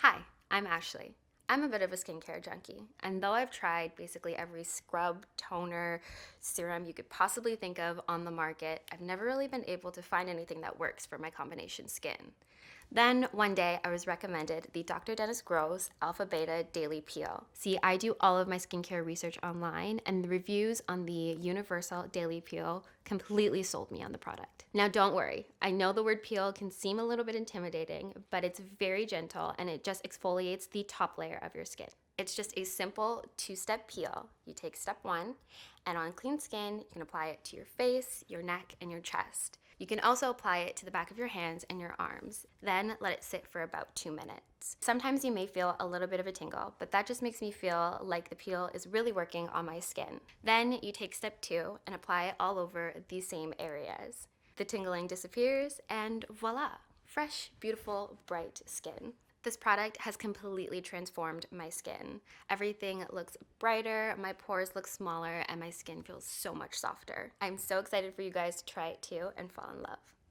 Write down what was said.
Hi, I'm Ashley. I'm a bit of a skincare junkie, and though I've tried basically every scrub, toner, serum you could possibly think of on the market, I've never really been able to find anything that works for my combination skin. Then one day I was recommended the Dr. Dennis Gross Alpha Beta Daily Peel. See, I do all of my skincare research online, and the reviews on the Universal Daily Peel completely sold me on the product. Now, don't worry, I know the word peel can seem a little bit intimidating, but it's very gentle and it just exfoliates the top layer of your skin. It's just a simple two-step peel. You take step one, and on clean skin, you can apply it to your face, your neck, and your chest. You can also apply it to the back of your hands and your arms. Then let it sit for about 2 minutes. Sometimes you may feel a little bit of a tingle, but that just makes me feel like the peel is really working on my skin. Then you take step two and apply it all over these same areas. The tingling disappears, and voila, fresh, beautiful, bright skin. This product has completely transformed my skin. Everything looks brighter, my pores look smaller, and my skin feels so much softer. I'm so excited for you guys to try it too and fall in love.